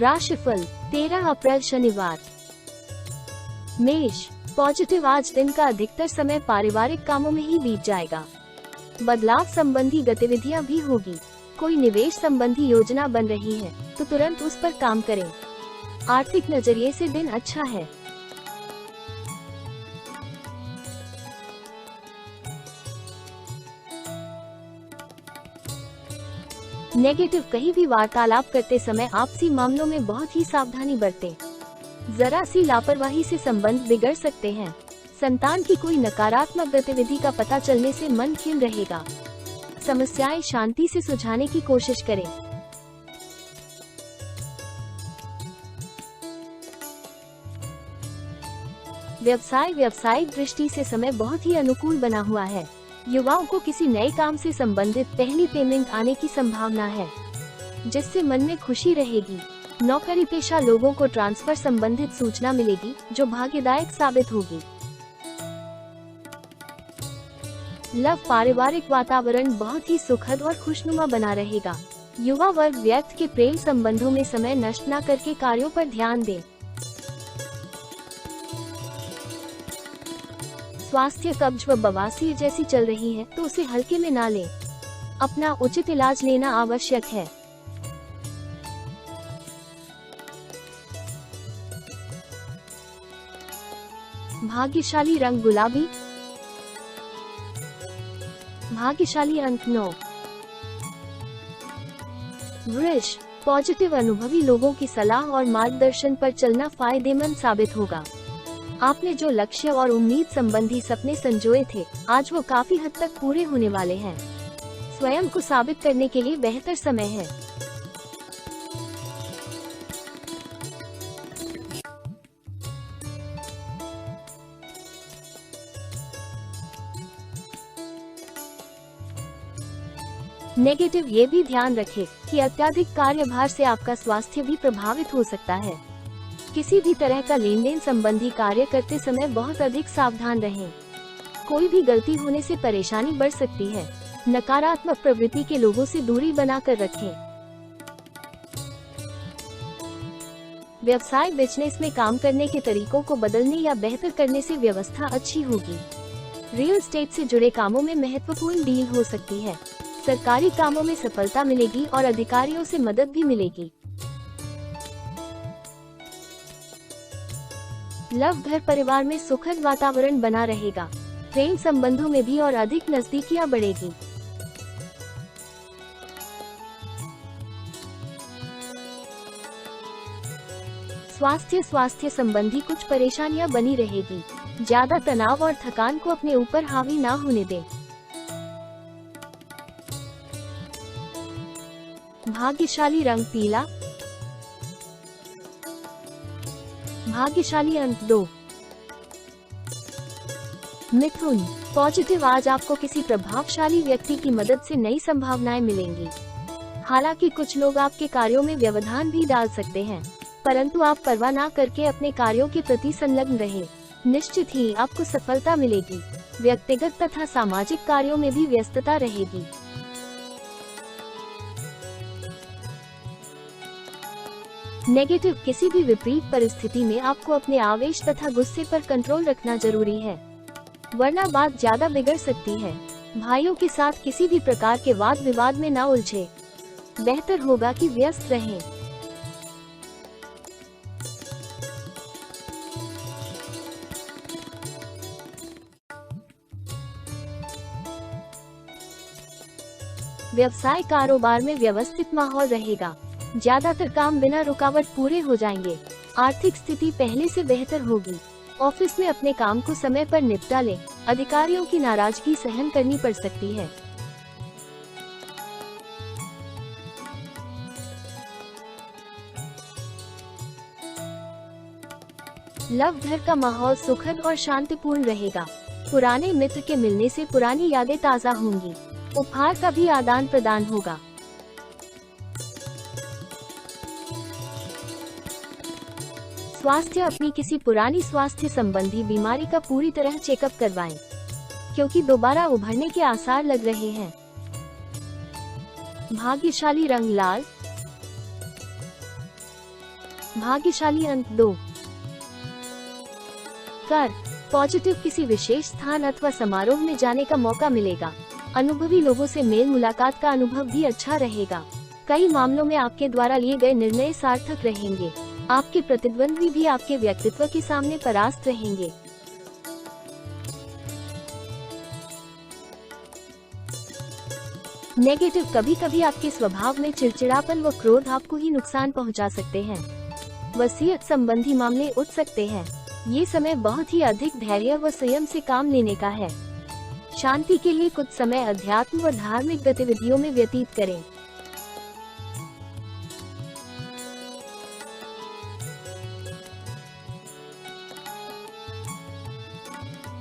राशिफल 13 अप्रैल शनिवार। मेष, पॉजिटिव, आज दिन का अधिकतर समय पारिवारिक कामों में ही बीत जाएगा। बदलाव संबंधी गतिविधियां भी होगी। कोई निवेश संबंधी योजना बन रही है तो तुरंत उस पर काम करें। आर्थिक नजरिए से दिन अच्छा है। नेगेटिव, कहीं भी वार्तालाप करते समय आपसी मामलों में बहुत ही सावधानी बरतें। जरा सी लापरवाही से संबंध बिगड़ सकते हैं। संतान की कोई नकारात्मक गतिविधि का पता चलने से मन खिन्न रहेगा। समस्याएं शांति से सुलझाने की कोशिश करें। व्यवसाय, व्यावसायिक दृष्टि से समय बहुत ही अनुकूल बना हुआ है। युवाओं को किसी नए काम से संबंधित पहली पेमेंट आने की संभावना है, जिससे मन में खुशी रहेगी। नौकरी पेशा लोगों को ट्रांसफर संबंधित सूचना मिलेगी, जो भाग्यदायक साबित होगी। लव, पारिवारिक वातावरण बहुत ही सुखद और खुशनुमा बना रहेगा। युवा वर्ग व्यक्ति के प्रेम संबंधों में समय नष्ट न करके कार्यों पर ध्यान दें। स्वास्थ्य, कब्ज व बवासीर जैसी चल रही है तो उसे हल्के में ना लें। अपना उचित इलाज लेना आवश्यक है। भाग्यशाली रंग गुलाबी। भाग्यशाली अंक 9। वृष, पॉजिटिव, अनुभवी लोगों की सलाह और मार्गदर्शन पर चलना फायदेमंद साबित होगा। आपने जो लक्ष्य और उम्मीद संबंधी सपने संजोए थे, आज वो काफी हद तक पूरे होने वाले हैं। स्वयं को साबित करने के लिए बेहतर समय है। नेगेटिव, ये भी ध्यान रखें कि अत्यधिक कार्यभार से आपका स्वास्थ्य भी प्रभावित हो सकता है। किसी भी तरह का लेन देन संबंधी कार्य करते समय बहुत अधिक सावधान रहें। कोई भी गलती होने से परेशानी बढ़ सकती है। नकारात्मक प्रवृत्ति के लोगों से दूरी बनाकर रखें। व्यवसाय, बिजनेस में काम करने के तरीकों को बदलने या बेहतर करने से व्यवस्था अच्छी होगी। रियल एस्टेट से जुड़े कामों में महत्वपूर्ण डील हो सकती है। सरकारी कामों में सफलता मिलेगी और अधिकारियों से मदद भी मिलेगी। लव, घर परिवार में सुखद वातावरण बना रहेगा। प्रेम संबंधों में भी और अधिक नजदीकियां बढ़ेगी। स्वास्थ्य संबंधी कुछ परेशानियां बनी रहेगी। ज्यादा तनाव और थकान को अपने ऊपर हावी ना होने दें। भाग्यशाली रंग पीला। भाग्यशाली अंक 2। मिथुन, पॉजिटिव, आज आपको किसी प्रभावशाली व्यक्ति की मदद से नई संभावनाएं मिलेंगी। हालांकि कुछ लोग आपके कार्यों में व्यवधान भी डाल सकते हैं, परंतु आप परवाह ना करके अपने कार्यों के प्रति संलग्न रहें। निश्चित ही आपको सफलता मिलेगी। व्यक्तिगत तथा सामाजिक कार्यों में भी व्यस्तता रहेगी। नेगेटिव, किसी भी विपरीत परिस्थिति में आपको अपने आवेश तथा गुस्से पर कंट्रोल रखना जरूरी है, वरना बात ज्यादा बिगड़ सकती है। भाइयों के साथ किसी भी प्रकार के वाद विवाद में ना उलझे। बेहतर होगा कि व्यस्त रहें। व्यवसाय, कारोबार में व्यवस्थित माहौल रहेगा। ज्यादातर काम बिना रुकावट पूरे हो जाएंगे। आर्थिक स्थिति पहले से बेहतर होगी। ऑफिस में अपने काम को समय पर निपटा लें। अधिकारियों की नाराजगी सहन करनी पड़ सकती है। लव, घर का माहौल सुखद और शांतिपूर्ण रहेगा। पुराने मित्र के मिलने से पुरानी यादें ताज़ा होंगी। उपहार का भी आदान प्रदान होगा। स्वास्थ्य, अपनी किसी पुरानी स्वास्थ्य संबंधी बीमारी का पूरी तरह चेकअप करवाएं, क्योंकि दोबारा उभरने के आसार लग रहे हैं। भाग्यशाली रंग लाल। भाग्यशाली अंक 2। कर पॉजिटिव, किसी विशेष स्थान अथवा समारोह में जाने का मौका मिलेगा। अनुभवी लोगों से मेल मुलाकात का अनुभव भी अच्छा रहेगा। कई मामलों में आपके द्वारा लिए गए निर्णय सार्थक रहेंगे। आपके प्रतिद्वंद्वी भी आपके व्यक्तित्व के सामने परास्त रहेंगे। नेगेटिव, कभी कभी आपके स्वभाव में चिड़चिड़ापन व क्रोध आपको ही नुकसान पहुंचा सकते हैं। वसीयत संबंधी मामले उठ सकते हैं। ये समय बहुत ही अधिक धैर्य व संयम से काम लेने का है। शांति के लिए कुछ समय अध्यात्म व धार्मिक गतिविधियों में व्यतीत करें।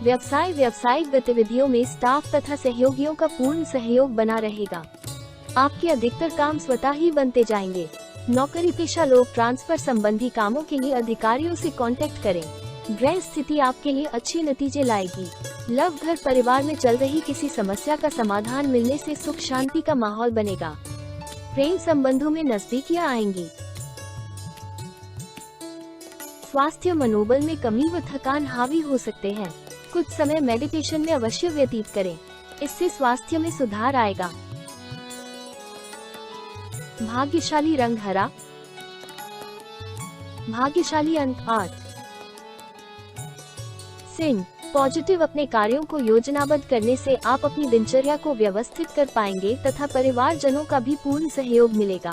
व्यावसायिक गतिविधियों में स्टाफ तथा सहयोगियों का पूर्ण सहयोग बना रहेगा। आपके अधिकतर काम स्वतः ही बनते जाएंगे। नौकरी पेशा लोग ट्रांसफर संबंधी कामों के लिए अधिकारियों से कांटेक्ट करें। गृह स्थिति आपके लिए अच्छे नतीजे लाएगी। लव, घर परिवार में चल रही किसी समस्या का समाधान मिलने से सुख शांति का माहौल बनेगा। प्रेम संबंधों में नजदीकियां आएंगी। स्वास्थ्य, मनोबल में कमी व थकान हावी हो सकते हैं। कुछ समय मेडिटेशन में अवश्य व्यतीत करें, इससे स्वास्थ्य में सुधार आएगा। भाग्यशाली रंग हरा। भाग्यशाली अंक 8। सिंह, पॉजिटिव, अपने कार्यों को योजनाबद्ध करने से आप अपनी दिनचर्या को व्यवस्थित कर पाएंगे तथा परिवारजनों का भी पूर्ण सहयोग मिलेगा।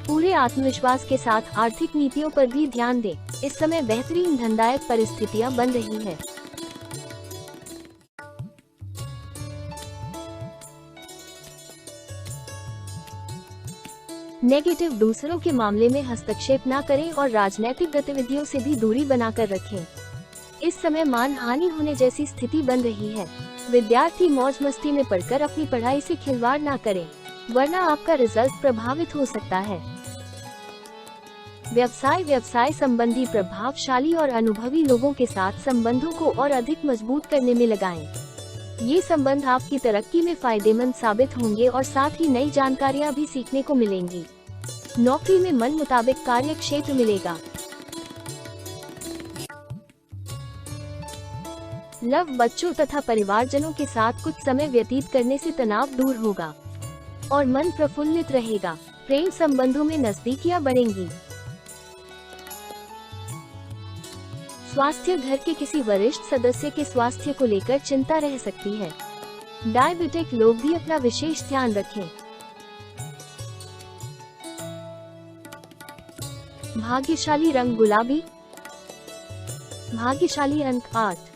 पूरे आत्मविश्वास के साथ आर्थिक नीतियों पर भी ध्यान दें। इस समय बेहतरीन धनदायक परिस्थितियां बन रही हैं। नेगेटिव, दूसरों के मामले में हस्तक्षेप न करें और राजनीतिक गतिविधियों से भी दूरी बनाकर रखें। इस समय मान हानि होने जैसी स्थिति बन रही है। विद्यार्थी मौज मस्ती में पढ़कर अपनी पढ़ाई से खिलवाड़ न करें, वरना आपका रिजल्ट प्रभावित हो सकता है। व्यवसाय संबंधी प्रभावशाली और अनुभवी लोगों के साथ संबंधों को और अधिक मजबूत करने में लगाएं। ये संबंध आपकी तरक्की में फायदेमंद साबित होंगे और साथ ही नई जानकारियां भी सीखने को मिलेंगी। नौकरी में मन मुताबिक कार्य क्षेत्र मिलेगा। लव, बच्चों तथा परिवारजनों के साथ कुछ समय व्यतीत करने से तनाव दूर होगा और मन प्रफुल्लित रहेगा। प्रेम संबंधों में नजदीकियां बढ़ेंगी। स्वास्थ्य, घर के किसी वरिष्ठ सदस्य के स्वास्थ्य को लेकर चिंता रह सकती है। डायबिटिक लोग भी अपना विशेष ध्यान रखें। भाग्यशाली रंग गुलाबी। भाग्यशाली अंक 8।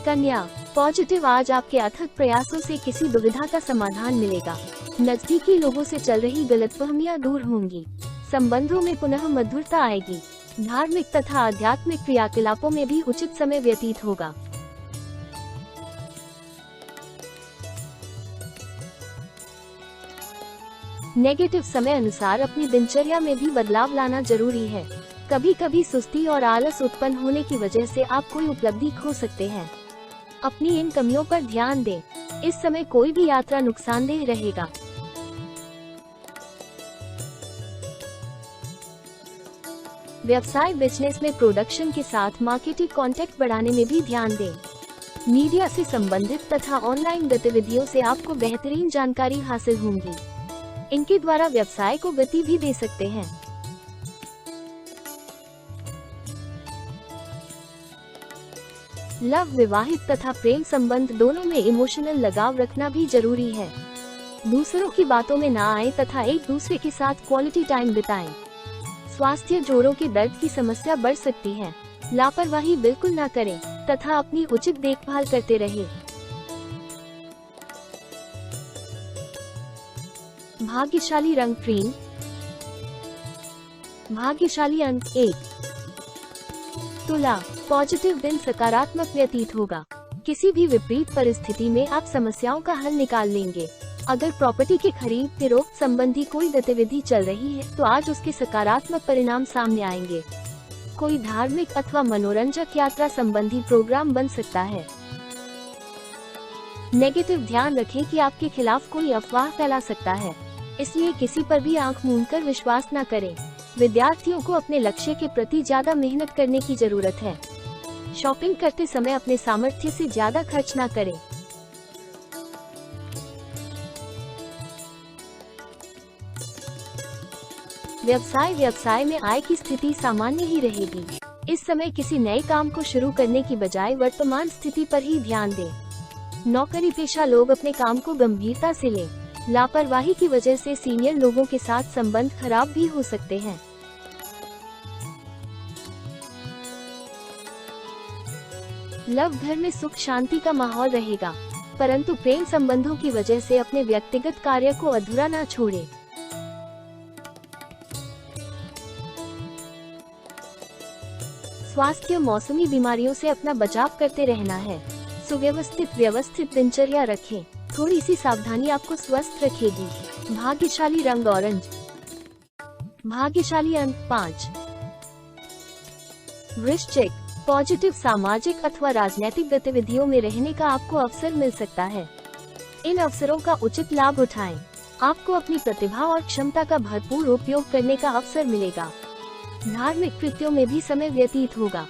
कन्या, पॉजिटिव, आज आपके अथक प्रयासों से किसी दुविधा का समाधान मिलेगा। नजदीकी लोगों से चल रही गलतफहमियां दूर होंगी। संबंधों में पुनः मधुरता आएगी। धार्मिक तथा आध्यात्मिक क्रियाकलापों में भी उचित समय व्यतीत होगा। नेगेटिव, समय अनुसार अपनी दिनचर्या में भी बदलाव लाना जरूरी है। कभी कभी सुस्ती और आलस उत्पन्न होने की वजह से आप कोई उपलब्धि खो सकते हैं। अपनी इन कमियों पर ध्यान दें। इस समय कोई भी यात्रा नुकसानदेह रहेगा। व्यवसाय, बिजनेस में प्रोडक्शन के साथ मार्केटिंग कॉन्टेक्ट बढ़ाने में भी ध्यान दें। मीडिया से संबंधित तथा ऑनलाइन गतिविधियों से आपको बेहतरीन जानकारी हासिल होंगी। इनके द्वारा व्यवसाय को गति भी दे सकते हैं। लव, विवाहित तथा प्रेम संबंध दोनों में इमोशनल लगाव रखना भी जरूरी है। दूसरों की बातों में ना आए तथा एक दूसरे के साथ क्वालिटी टाइम बिताएं। स्वास्थ्य, जोड़ों के दर्द की समस्या बढ़ सकती है। लापरवाही बिल्कुल ना करें तथा अपनी उचित देखभाल करते रहें। भाग्यशाली रंग क्रीम। भाग्यशाली अंक 1। तुला, पॉजिटिव, दिन सकारात्मक व्यतीत होगा। किसी भी विपरीत परिस्थिति में आप समस्याओं का हल निकाल लेंगे। अगर प्रॉपर्टी की खरीद फरोख्त संबंधी कोई गतिविधि चल रही है तो आज उसके सकारात्मक परिणाम सामने आएंगे। कोई धार्मिक अथवा मनोरंजक यात्रा संबंधी प्रोग्राम बन सकता है। नेगेटिव, ध्यान रखें कि आपके खिलाफ कोई अफवाह फैला सकता है, इसलिए किसी पर भी आंख मूंदकर विश्वास न करें। विद्यार्थियों को अपने लक्ष्य के प्रति ज्यादा मेहनत करने की जरूरत है। शॉपिंग करते समय अपने सामर्थ्य से ज्यादा खर्च ना करें। व्यवसाय में आय की स्थिति सामान्य ही रहेगी। इस समय किसी नए काम को शुरू करने की बजाय वर्तमान स्थिति पर ही ध्यान दें। नौकरी पेशा लोग अपने काम को गंभीरता से लें। लापरवाही की वजह से सीनियर लोगों के साथ संबंध खराब भी हो सकते हैं। लव घर में सुख शांति का माहौल रहेगा, परंतु प्रेम संबंधों की वजह से अपने व्यक्तिगत कार्य को अधूरा ना छोड़ें। स्वास्थ्य मौसमी बीमारियों से अपना बचाव करते रहना है। व्यवस्थित दिनचर्या रखें। थोड़ी सी सावधानी आपको स्वस्थ रखेगी। भाग्यशाली रंग ऑरेंज। भाग्यशाली अंक 5। वृश्चिक, पॉजिटिव सामाजिक अथवा राजनीतिक गतिविधियों में रहने का आपको अवसर मिल सकता है। इन अवसरों का उचित लाभ उठाएं। आपको अपनी प्रतिभा और क्षमता का भरपूर उपयोग करने का अवसर मिलेगा। धार्मिक कृत्यों में भी समय व्यतीत होगा।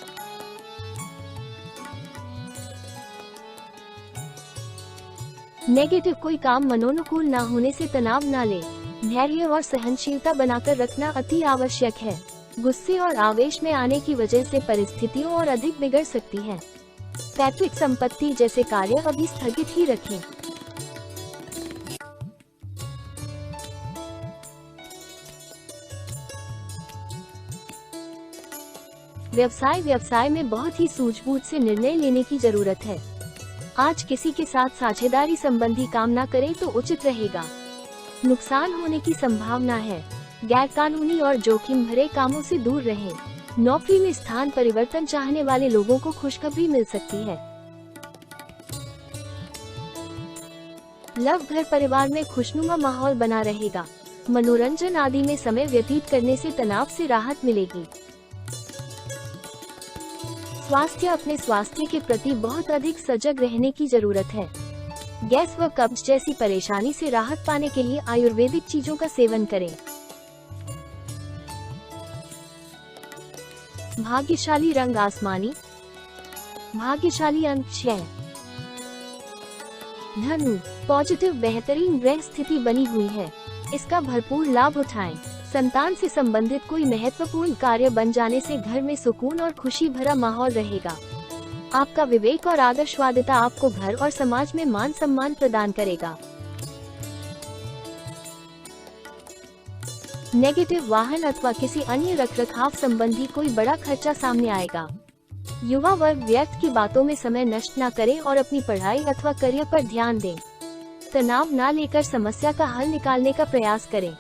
नेगेटिव, कोई काम मनोनुकूल ना होने से तनाव ना ले। धैर्य और सहनशीलता बनाकर रखना अति आवश्यक है। गुस्से और आवेश में आने की वजह से परिस्थितियों और अधिक बिगड़ सकती है। पैतृक संपत्ति जैसे कार्य अभी स्थगित ही रखें। व्यवसाय में बहुत ही सूझबूझ से निर्णय लेने की जरूरत है। आज किसी के साथ साझेदारी संबंधी काम ना करें तो उचित रहेगा। नुकसान होने की संभावना है। गैरकानूनी और जोखिम भरे कामों से दूर रहें। नौकरी में स्थान परिवर्तन चाहने वाले लोगों को खुशखबरी मिल सकती है। लव घर परिवार में खुशनुमा माहौल बना रहेगा। मनोरंजन आदि में समय व्यतीत करने से तनाव से राहत मिलेगी। अपने स्वास्थ्य के प्रति बहुत अधिक सजग रहने की जरूरत है। गैस व कब्ज जैसी परेशानी से राहत पाने के लिए आयुर्वेदिक चीजों का सेवन करें। भाग्यशाली रंग आसमानी। भाग्यशाली अंक 6। धनु, पॉजिटिव बेहतरीन ग्रह स्थिति बनी हुई है, इसका भरपूर लाभ उठाएं। संतान से संबंधित कोई महत्वपूर्ण कार्य बन जाने से घर में सुकून और खुशी भरा माहौल रहेगा। आपका विवेक और आदर्शवादिता आपको घर और समाज में मान सम्मान प्रदान करेगा। नेगेटिव, वाहन अथवा किसी अन्य रखरखाव संबंधी कोई बड़ा खर्चा सामने आएगा। युवा वर्ग व्यर्थ की बातों में समय नष्ट न करें और अपनी पढ़ाई अथवा करियर पर ध्यान दें। तनाव न लेकर समस्या का हल निकालने का प्रयास करें।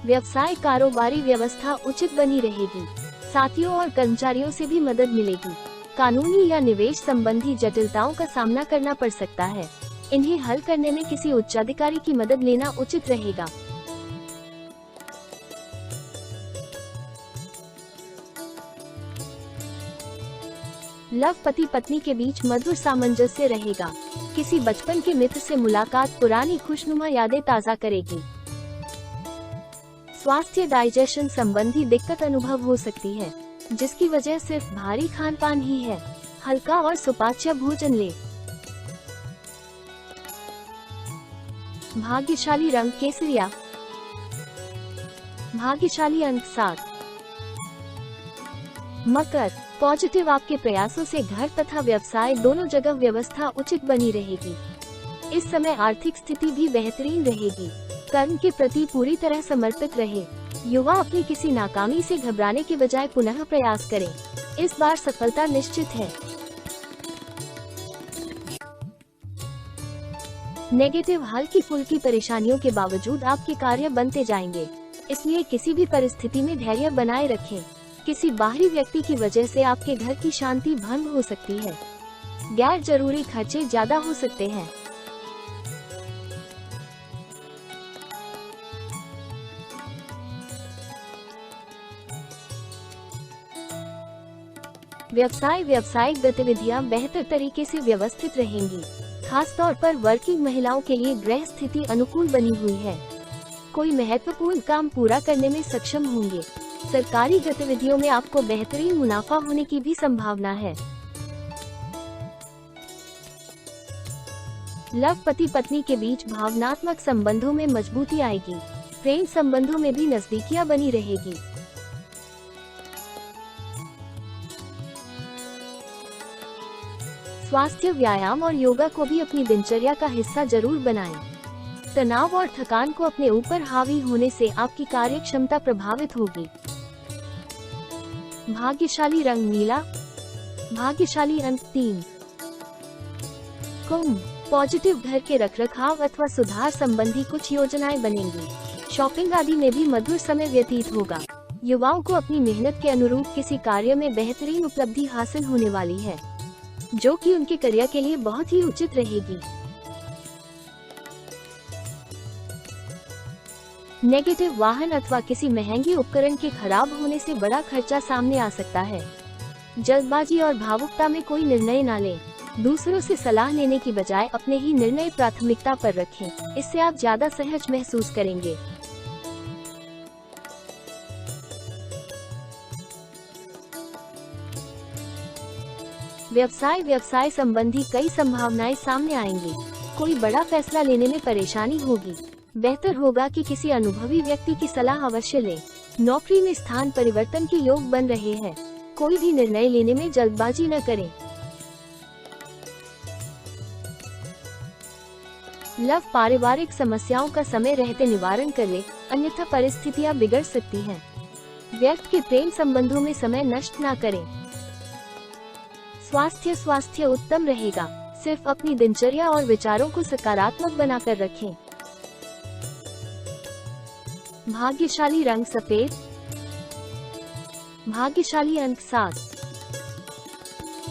व्यवसाय कारोबारी व्यवस्था उचित बनी रहेगी। साथियों और कर्मचारियों से भी मदद मिलेगी। कानूनी या निवेश संबंधी जटिलताओं का सामना करना पड़ सकता है। इन्हें हल करने में किसी उच्चाधिकारी की मदद लेना उचित रहेगा। लव, पति पत्नी के बीच मधुर सामंजस्य रहेगा। किसी बचपन के मित्र से मुलाकात पुरानी खुशनुमा यादें ताज़ा करेगी। स्वास्थ्य, डाइजेशन संबंधी दिक्कत अनुभव हो सकती है, जिसकी वजह सिर्फ भारी खान पान ही है। हल्का और सुपाच्य भोजन ले। भाग्यशाली रंग केसरिया। भाग्यशाली अंक 7। मकर, पॉजिटिव, आपके प्रयासों से घर तथा व्यवसाय दोनों जगह व्यवस्था उचित बनी रहेगी। इस समय आर्थिक स्थिति भी बेहतरीन रहेगी। कर्म के प्रति पूरी तरह समर्पित रहे। युवा अपनी किसी नाकामी से घबराने के बजाय पुनः प्रयास करें। इस बार सफलता निश्चित है। नेगेटिव, हल्की फुल्की परेशानियों के बावजूद आपके कार्य बनते जाएंगे, इसलिए किसी भी परिस्थिति में धैर्य बनाए रखें। किसी बाहरी व्यक्ति की वजह से आपके घर की शांति भंग हो सकती है। गैर जरूरी खर्चे ज्यादा हो सकते हैं। व्यावसायिक गतिविधियां बेहतर तरीके से व्यवस्थित रहेंगी। खास तौर पर वर्किंग महिलाओं के लिए ग्रह स्थिति अनुकूल बनी हुई है। कोई महत्वपूर्ण काम पूरा करने में सक्षम होंगे। सरकारी गतिविधियों में आपको बेहतरीन मुनाफा होने की भी संभावना है। लव, पति पत्नी के बीच भावनात्मक संबंधों में मजबूती आएगी। प्रेम संबंधों में भी नजदीकियां बनी रहेगी। स्वास्थ्य, व्यायाम और योगा को भी अपनी दिनचर्या का हिस्सा जरूर बनाएं। तनाव और थकान को अपने ऊपर हावी होने से आपकी कार्य क्षमता प्रभावित होगी। भाग्यशाली रंग नीला। भाग्यशाली अंक 3। कुंभ, पॉजिटिव घर के रखरखाव अथवा सुधार संबंधी कुछ योजनाएं बनेंगी। शॉपिंग आदि में भी मधुर समय व्यतीत होगा। युवाओं को अपनी मेहनत के अनुरूप किसी कार्य में बेहतरीन उपलब्धि हासिल होने वाली है, जो कि उनके करियर के लिए बहुत ही उचित रहेगी। नेगेटिव, वाहन अथवा किसी महंगे उपकरण के खराब होने से बड़ा खर्चा सामने आ सकता है। जल्दबाजी और भावुकता में कोई निर्णय न लें। दूसरों से सलाह लेने की बजाय अपने ही निर्णय प्राथमिकता पर रखें। इससे आप ज्यादा सहज महसूस करेंगे। व्यवसाय संबंधी कई संभावनाएं सामने आएंगी। कोई बड़ा फैसला लेने में परेशानी होगी। बेहतर होगा कि किसी अनुभवी व्यक्ति की सलाह अवश्य लें। नौकरी में स्थान परिवर्तन के योग बन रहे हैं। कोई भी निर्णय लेने में जल्दबाजी न करें। लव, पारिवारिक समस्याओं का समय रहते निवारण कर ले, अन्यथा परिस्थितियां बिगड़ सकती हैं। व्यक्त के प्रेम संबंधों में समय नष्ट न करें। स्वास्थ्य उत्तम रहेगा। सिर्फ अपनी दिनचर्या और विचारों को सकारात्मक बनाकर रखें। भाग्यशाली रंग सफेद। भाग्यशाली अंक 7।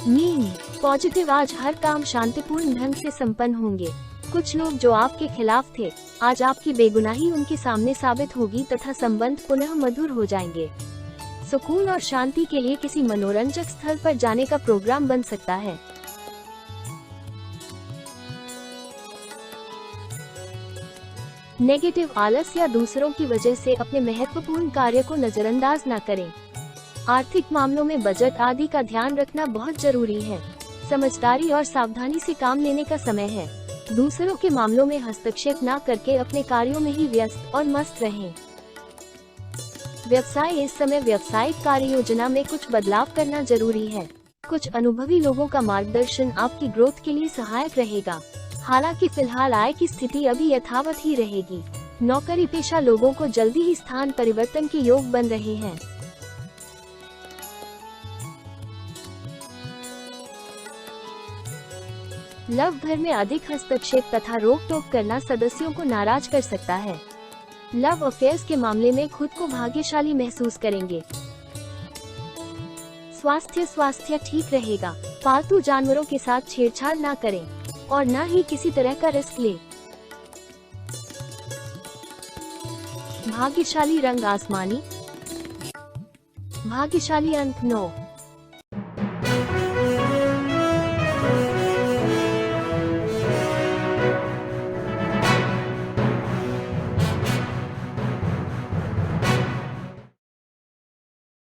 मीन, पॉजिटिव, आज हर काम शांतिपूर्ण ढंग से संपन्न होंगे। कुछ लोग जो आपके खिलाफ थे, आज आपकी बेगुनाही उनके सामने साबित होगी तथा संबंध पुनः मधुर हो जाएंगे। सुकून और शांति के लिए किसी मनोरंजक स्थल पर जाने का प्रोग्राम बन सकता है। नेगेटिव, आलस या दूसरों की वजह से अपने महत्वपूर्ण कार्य को नजरअंदाज न करें। आर्थिक मामलों में बजट आदि का ध्यान रखना बहुत जरूरी है। समझदारी और सावधानी से काम लेने का समय है। दूसरों के मामलों में हस्तक्षेप न करके अपने कार्यों में ही व्यस्त और मस्त रहें। व्यवसाय, इस समय व्यावसायिक कार्य योजना में कुछ बदलाव करना जरूरी है। कुछ अनुभवी लोगों का मार्गदर्शन आपकी ग्रोथ के लिए सहायक रहेगा। हालांकि फिलहाल आय की स्थिति अभी यथावत ही रहेगी। नौकरी पेशा लोगों को जल्दी ही स्थान परिवर्तन के योग बन रहे हैं। लव, घर में अधिक हस्तक्षेप तथा रोक टोक करना सदस्यों को नाराज कर सकता है। लव अफेयर्स के मामले में खुद को भाग्यशाली महसूस करेंगे। स्वास्थ्य ठीक रहेगा। पालतू जानवरों के साथ छेड़छाड़ न करें और न ही किसी तरह का रिस्क लें। भाग्यशाली रंग आसमानी। भाग्यशाली अंक 9।